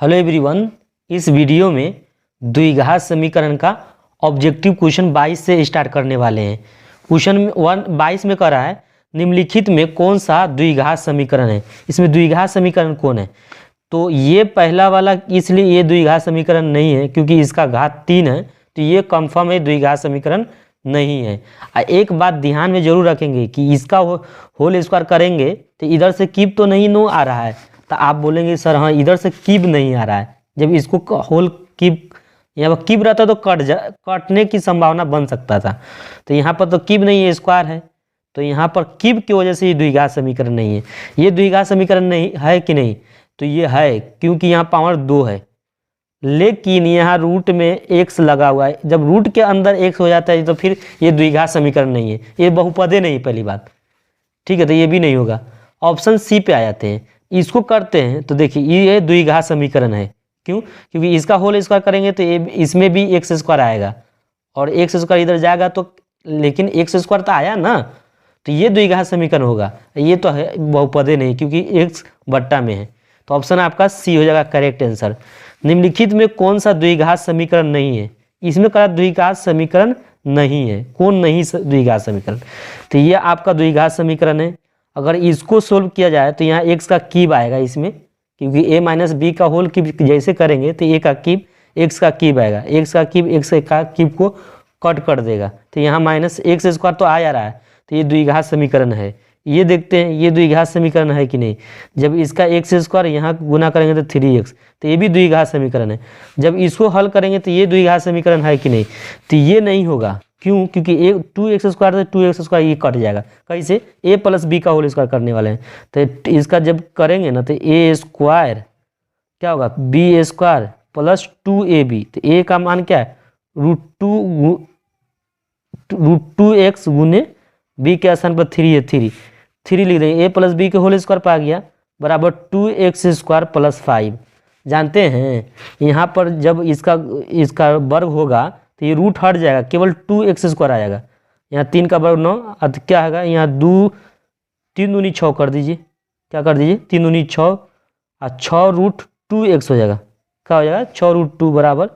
Hello everyone, इस video में द्विघात समीकरण का ऑब्जेक्टिव क्वेश्चन 22 से स्टार्ट करने वाले हैं। क्वेश्चन 22 में कह रहा है निम्नलिखित में कौन सा द्विघात समीकरण है। इसमें द्विघात समीकरण कौन है, तो ये पहला वाला, इसलिए ये द्विघात समीकरण नहीं है क्योंकि इसका घात 3 है, तो ये कंफर्म है द्विघात समीकरण नहीं है। एक बात ध्यान में जरूर रखेंगे कि इसका होल स्क्वायर करेंगे तो इधर से क्यूब तो नहीं नो आ रहा है, तो आप बोलेंगे सर हाँ इधर से क्यूब नहीं आ रहा है। जब इसको होल क्यूब यहाँ पर क्यूब रहता तो कटने की संभावना बन सकता था, तो यहाँ पर तो क्यूब नहीं है, स्क्वायर है, तो यहाँ पर क्यूब की वजह से ये द्विघात समीकरण नहीं है। ये द्विघात समीकरण नहीं है कि नहीं, तो ये है क्योंकि यहाँ पावर 2 है, लेकिन यहाँ रूट में x लगा हुआ है। जब रूट के अंदर x हो जाता है तो फिर ये द्विघात समीकरण नहीं है, ये बहुपदे नहीं, पहली बात, ठीक है, तो ये भी नहीं होगा। ऑप्शन सी पे आ जाते हैं, इसको करते हैं तो देखिए ये द्विघात समीकरण है। क्यों? क्योंकि इसका होल स्क्वायर करेंगे तो इसमें भी एक्स स्क्वायर आएगा और एक्स स्क्वायर इधर जाएगा तो, लेकिन एक्स स्क्वायर तो आया ना, तो ये द्विघात समीकरण होगा। ये तो है बहुपदे नहीं क्योंकि x बट्टा में है, तो ऑप्शन आपका सी हो जाएगा करेक्ट आंसर। निम्नलिखित में कौन सा द्विघात समीकरण नहीं है, इसमें कहा द्विघात समीकरण नहीं है, कौन नहीं द्विघात समीकरण, तो ये आपका द्विघात समीकरण है। अगर इसको सोल्व किया जाए तो यहाँ x का क्यूब आएगा इसमें, क्योंकि a माइनस बी का होल क्यूब जैसे करेंगे तो a का क्यूब x का क्यूब आएगा, x का क्यूब x का क्यूब को कट कर देगा, तो यहाँ माइनस एक्स स्क्वायर तो आ जा रहा है, तो ये द्विघात समीकरण है। ये देखते हैं ये द्विघात समीकरण है कि नहीं। जब इसका एक्स स्क्वायर यहाँ गुना करेंगे तो 3x, तो ये भी द्विघात समीकरण है। जब इसको हल करेंगे तो ये द्विघात समीकरण है कि नहीं, तो ये नहीं होगा। क्यों? क्योंकि 2x स्क्वायर से 2x स्क्वायर ये कट जाएगा, कैसे, a प्लस बी का होल स्क्वायर करने वाले हैं, तो इसका जब करेंगे ना तो a स्क्वायर क्या होगा, b स्क्वायर प्लस 2ab, तो a का मान क्या है √2x गुने b के स्थान पर 3 है, 3 लिख देंगे, a प्लस बी के होल स्क्वायर पा गया बराबर 2x स्क्वायर प्लस 5। जानते हैं यहाँ पर जब इसका वर्ग होगा तो ये रूट हट जाएगा, केवल 2x स्क्वायर आएगा। यहाँ 3 का वर्ग 9, अब क्या होगा, यहाँ 3 दूनी 6 कर दीजिए, क्या कर दीजिए 3 दूनी 6 और 6√2x हो जाएगा, क्या हो जाएगा 6√2 बराबर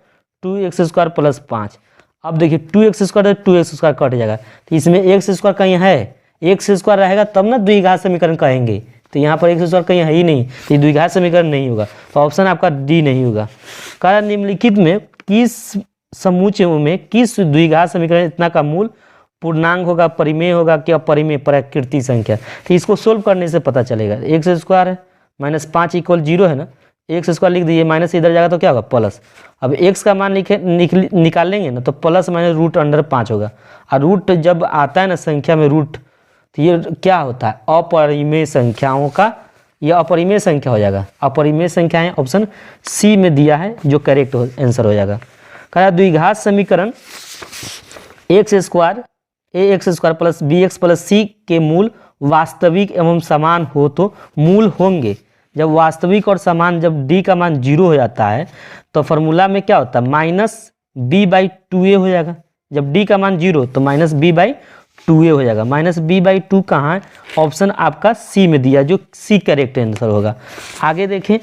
2x स्क्वायर प्लस 5। अब देखिए 2x square 2x square cut जाएगा, तो इसमें x स्क्वायर कहीं है, x स्क्वायर रहेगा तब ना द्विघात समीकरण कहेंगे, तो यहाँ पर x स्क्वायर कहीं है ही नहीं, तो ये द्विघात समीकरण नहीं होगा, तो ऑप्शन आपका डी नहीं होगा। कारण निम्नलिखित में किस समूह में किस द्विघात समीकरण इतना का मूल पूर्णांक होगा, परिमेय होगा कि अपरिमेय प्राकृतिक संख्या, तो इसको सोल्व करने से पता चलेगा। एक्स स्क्वायर है माइनस 5 = 0 है ना, एक्स स्क्वायर लिख दीजिए, माइनस इधर जाएगा तो क्या होगा प्लस। अब x का मान निकाल लेंगे ना तो प्लस माइनस √5 होगा, और रूट जब आता है ना संख्या में रूट, तो ये क्या होता है अपरिमेय संख्याओं का, ये अपरिमेय संख्या हो जाएगा। अपरिमेय संख्याएं ऑप्शन सी में दिया है जो करेक्ट आंसर हो जाएगा। कहा द्विघात समीकरण x square plus bx plus C के मूल वास्तविक एवं समान हो तो मूल होंगे। जब वास्तविक और समान, जब d का मान 0 हो जाता है तो फॉर्मूला में क्या होता है -b/2a हो जाएगा। जब d का मान 0 तो -b/2a हो जाएगा। -b/2 कहाँ है, ऑप्शन आपका सी में दिया जो सी करेक्ट आंसर होगा। आगे देखें,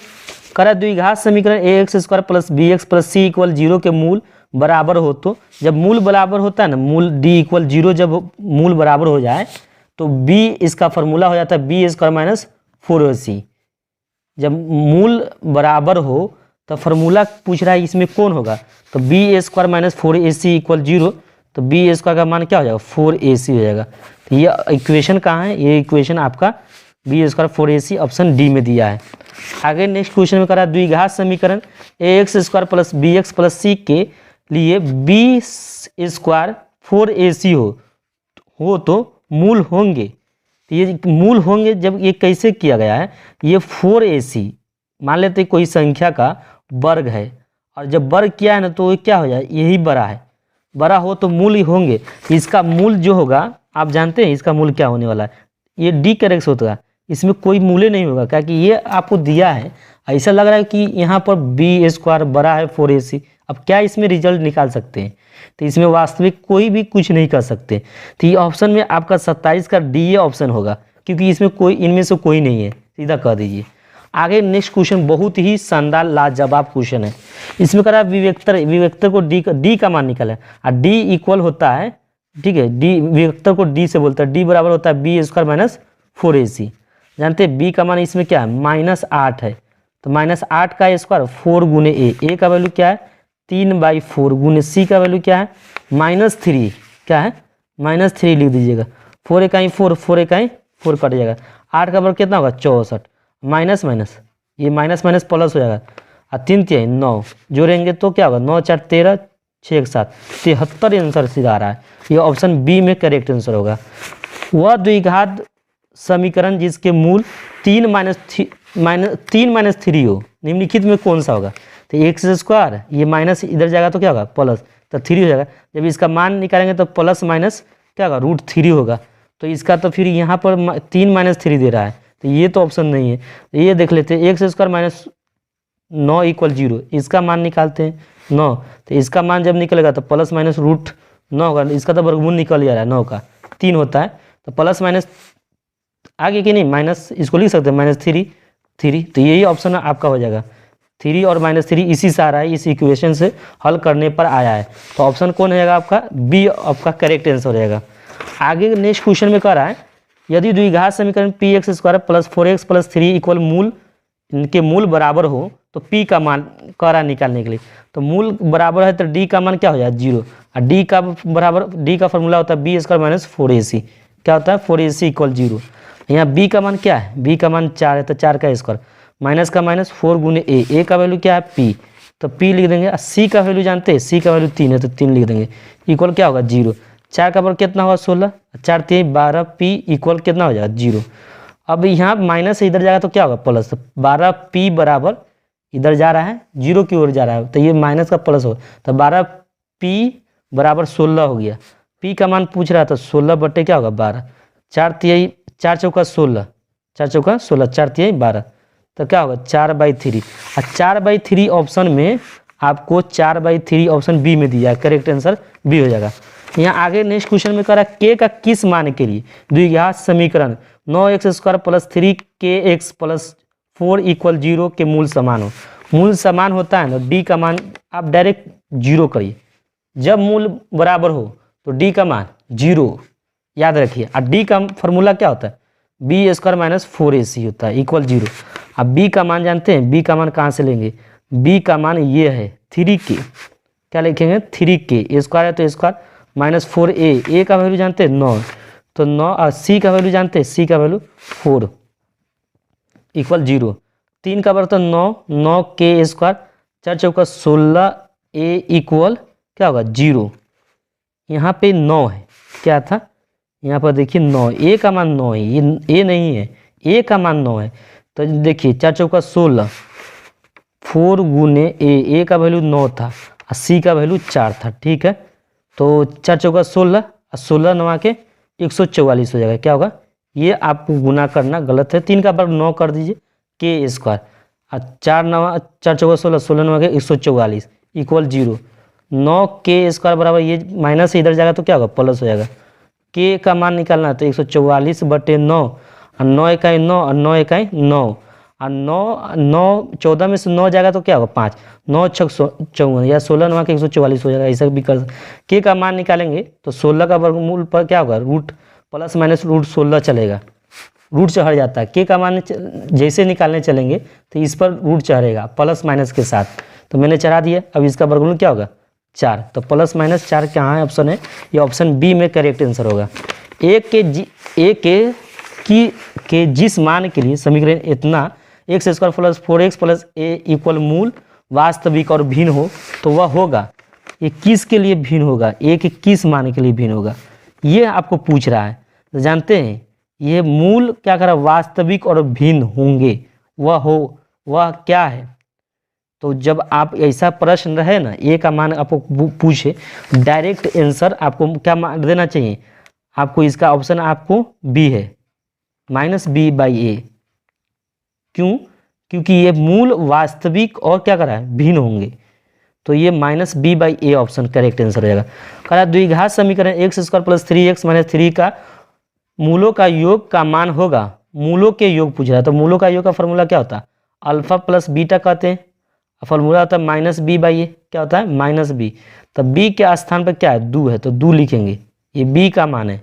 करा द्विघात समीकरण ax square plus bx plus C = 0 के मूल बराबर हो तो, जब मूल बराबर होता है ना, मूल d = 0 जब मूल बराबर हो जाए तो b इसका फॉर्मूला हो जाता है b स्क्वायर माइनस 4ac। जब मूल बराबर हो तो फॉर्मूला पूछ रहा है इसमें कौन होगा, तो b स्क्वायर माइनस 4ac = 0, तो b स्क्वायर का मान क्या हो जाएगा 4ac हो जाएगा। तो ये इक्वेशन कहाँ है, ये इक्वेशन आपका b square 4ac option D में दिया है। आगे नेक्स्ट क्वेश्चन में करा द्विघात समीकरण ax square plus bx plus C के लिए b स्क्वायर 4ac हो तो मूल होंगे। तो ये मूल होंगे जब ये कैसे किया गया है, ये 4ac मान लेते कोई संख्या का वर्ग है, और जब वर्ग किया है ना तो ये क्या हो जाए, यही बड़ा है, बड़ा हो तो मूल ही होंगे। इसका मूल जो होगा आप जानते हैं इसका मूल क्या होने वाला है, ये डी करेक्ट होता है, इसमें कोई मूल्य नहीं होगा, क्या कि ये आपको दिया है, ऐसा लग रहा है कि यहाँ पर b स्क्वायर बड़ा है 4ac। अब क्या इसमें रिजल्ट निकाल सकते हैं, तो इसमें वास्तविक कोई भी कुछ नहीं कर सकते, तो ये ऑप्शन में आपका 27 का डी ऑप्शन होगा, क्योंकि इसमें कोई, इनमें से कोई नहीं है, सीधा कह दीजिए। आगे नेक्स्ट क्वेश्चन बहुत ही शानदार लाजवाब क्वेश्चन है। इसमें करा विवेक्तर को डी का मान निकाले और डी इक्वल होता है, ठीक है, डी विवेक्तर को डी से बोलता है, डी बराबर होता है बी स्क्वायर माइनस 4ac। जानते हैं बी का मान इसमें क्या है, -8 है, तो -8 का स्क्वायर 4 गुने ए का वैल्यू क्या है 3/4 गुने सी का वैल्यू क्या है -3, क्या है -3 लिख दीजिएगा। 4 इकाई 4, 4 इकाई 4 कट जाएगा। 8 का बराबर कितना होगा 64, माइनस माइनस ये माइनस माइनस प्लस हो जाएगा और 3 3 9 जोड़ेंगे तो क्या होगा 9 4 13 6 1 7 73 आंसर सीधा आ रहा है। ये ऑप्शन बी में करेक्ट आंसर होगा। वह द्विघात समीकरण जिसके मूल 3 माइनस 3 हो निम्नलिखित में कौन सा होगा। तो एक्स स्क्वायर ये माइनस इधर जाएगा तो क्या होगा प्लस, तो 3 हो जाएगा। जब इसका मान निकालेंगे तो प्लस माइनस क्या होगा √3 होगा। तो इसका तो फिर यहाँ पर 3 - 3 दे रहा है, तो ये तो ऑप्शन नहीं है। तो ये देख लेते हैं एक्स स्क्वायर माइनस 9 = 0, इसका मान निकालते हैं 9। तो इसका मान जब निकलेगा तो प्लस माइनस √9 होगा, इसका तो वर्गमूल निकल जा रहा है 9 का 3 होता है, तो प्लस माइनस आगे कि नहीं माइनस इसको लिख सकते हैं -3। तो यही ऑप्शन आपका हो जाएगा 3 और -3 इसी से आ रहा है, इस इक्वेशन से हल करने पर आया है। तो ऑप्शन कौन रहेगा आपका बी आपका करेक्ट आंसर रहेगा। आगे नेक्स्ट क्वेश्चन में कह रहा है यदि द्विघात समीकरण px² + 4x + 3 इक्वल मूल इनके मूल बराबर हो तो p का मान कह रहा है निकालने के लिए। तो मूल बराबर है तो d का मान क्या हो जाएगा 0, और d का बराबर d का फॉर्मूला होता है b² - 4ac, क्या होता है 4ac = 0। यहाँ b का मान क्या है, b का मान 4 है तो 4 का स्क्वायर माइनस का माइनस 4 गुने a का वैल्यू क्या है p, तो p लिख देंगे। c का वैल्यू जानते हैं, c का वैल्यू 3 है तो 3 लिख देंगे, इक्वल क्या होगा 0। 4 का बराबर कितना होगा 16, 4 3 12 p इक्वल कितना हो जाएगा 0। अब यहाँ माइनस इधर जाएगा तो क्या होगा प्लस, 12p बराबर इधर जा रहा है 0 की ओर जा रहा है तो ये माइनस का प्लस हो, तो 12p बराबर 16 हो गया। p का मान पूछ रहा था 16 बटे क्या होगा 12, 4 3 4 चौका 16, 4 चौका 16 4 3 12, तो क्या होगा 4/3। और 4/3 ऑप्शन में आपको 4/3 ऑप्शन बी में दिया है, करेक्ट आंसर बी हो जाएगा। यहाँ आगे नेक्स्ट क्वेश्चन में कह रहा है के का किस मान के लिए द्विघात समीकरण 9x² + 3kx + 4 = 0 के मूल समान हो। मूल समान होता है ना, डी का मान आप डायरेक्ट 0 करिए, जब मूल बराबर हो तो डी का मान 0 याद रखिए। और डी का फॉर्मूला क्या होता है b² - 4ac होता है = 0। अब b का मान जानते हैं, b का मान कहाँ से लेंगे, b का मान ये है 3k, क्या लिखेंगे 3k, स्क्वायर है तो स्क्वायर -4a का वैल्यू जानते हैं 9, तो 9 और c का वैल्यू जानते हैं, c का वैल्यू 4 = 0। 3 का बराबर 9k², 4 चौका 16 a इक्वल क्या होगा 0। यहाँ पे 9 है, क्या था यहाँ पर देखिए 9, a का मान 9 है, ये a नहीं है, a का मान 9 है। तो देखिए 4 चौका 16 4 गुने a का वैल्यू 9 था और c का वैल्यू 4 था, ठीक है। तो 4 चौका 16 और 16 9 के 144 हो जाएगा, क्या होगा ये आपको गुना करना गलत है। 3 का बराबर 9 कर दीजिए k² और 4 चौका 16 16 9 के 144 = 0। 9k² बराबर ये माइनस इधर जाएगा तो क्या होगा प्लस हो जाएगा। k का मान निकालना है तो 144/9 और 9 इकाई 9 और 9 इकाई 9 और 9 14 में से 9 जाएगा तो क्या होगा 5, 9 6 54 या 16 9 के 144 हो जाएगा, ऐसा भी कर। k का मान निकालेंगे तो 16 का वर्गमूल पर क्या होगा प्लस माइनस √16 चलेगा, रूट चढ़ जाता है। k का मान जैसे निकालने चलेंगे तो इस पर रूट चढ़ेगा प्लस माइनस के साथ, तो मैंने चढ़ा दिया। अब इसका वर्गमूल क्या होगा 4, तो प्लस माइनस 4 कहाँ है ऑप्शन है, ये ऑप्शन बी में करेक्ट आंसर होगा। के जिस मान के लिए समीकरण इतना x² + 4x + a इक्वल मूल वास्तविक और भिन्न हो तो वह होगा, ये किस के लिए भिन्न होगा, a के किस मान के लिए भिन्न होगा ये आपको पूछ रहा है। तो जानते हैं ये मूल क्या कर रहा है वास्तविक और भिन्न होंगे, वह क्या है। तो जब आप ऐसा प्रश्न रहे ना a का मान आपको पूछे, डायरेक्ट आंसर आपको क्या मान देना चाहिए, आपको इसका ऑप्शन आपको बी है -b/a। क्यों, क्योंकि ये मूल वास्तविक और क्या कर रहा है भिन्न होंगे, तो ये -b/a ऑप्शन करेक्ट आंसर रहेगा। कह द्विघात समीकरण x² + 3x - 3 का मूलों का योग का मान होगा, मूलों के योग पूछ रहा है तो मूलों का योग का फॉर्मूला क्या होता है अल्फा प्लस बीटा कहते हैं। फॉर्मूला होता है माइनस बी बाई ए, क्या होता है माइनस बी। तो बी के स्थान पर क्या है दू है, तो दू लिखेंगे, ये बी का मान है।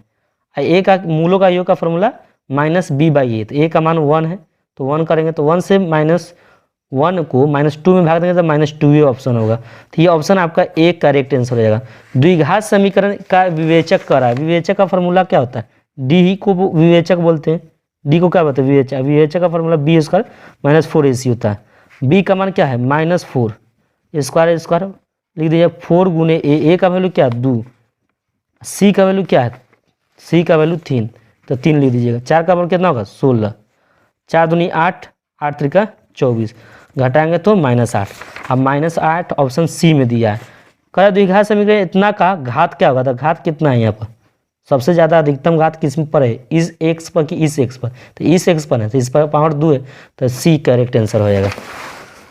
ए का मूलों का योग का फॉर्मूला माइनस बी बाई ए, तो ए का मान 1 है, तो 1 करेंगे तो 1 से -1 को -2 में भाग देंगे तो -2 ये ऑप्शन होगा। तो ये ऑप्शन आपका एक करेक्ट आंसर हो जाएगा। द्विघात समीकरण का विवेचक कर रहा है, विवेचक का फॉर्मूला क्या होता है, डी ही को विवेचक बोलते हैं, डी को क्या बोलते हैं विवेचक। विवेचक का फॉर्मूला बी स्क्वायर -4ac होता है। बी का मान क्या है -4, स्क्वायर स्क्वायर लिख दीजिए 4 गुने ए का वैल्यू क्या है 2, सी का वैल्यू क्या है, सी का वैल्यू 3, तो 3 लिख दीजिएगा। 4 का मान कितना होगा 16, 4 दूनी 8, 8 त्रिका 24, घटाएंगे तो -8। अब -8 ऑप्शन सी में दिया है। कह द्विघात समीकरण इतना का घात क्या होगा, तो घात कितना है यहाँ पर, सबसे ज़्यादा अधिकतम घात किस पर है, इस एक्स पर कि इस एक्स पर, तो इस एक्स पर है, तो इस पर पावर 2 है, तो सी करेक्ट आंसर हो जाएगा।